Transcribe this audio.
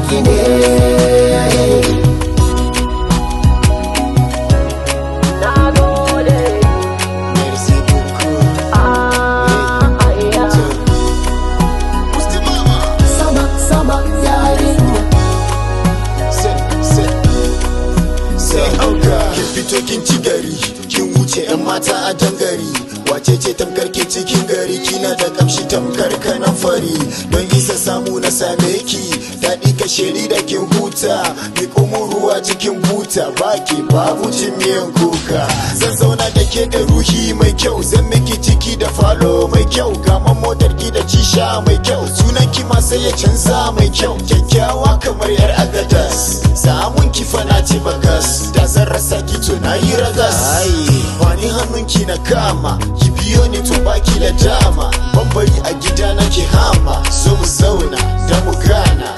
ki ne. Kin ci gari, kin wuce 'yan mata a dangari. Wace ce tamkar ke cikin gari, kina da kamshi tamkar kanan fari. Don isa samu na same ki, daɗi ka shiri da kin huta. Mi komo ruwa cikin buta, baki babu cin miyan kuka. Zan zauna da ke da ruhi mai kyau, zan miki ciki da falo mai kyau. Kaman motar ki da cisha mai kyau, sunan ki ma sai ya canza mai kyau. Kyakkyawa kamar yar agadas, samun ki fana ce bagas. Da zan rasa ki to na yi ragas. Bani hannunki na kama, ki biyo ni to baki da dama. Bambari a gida nake hama, so mu zauna da mu gana.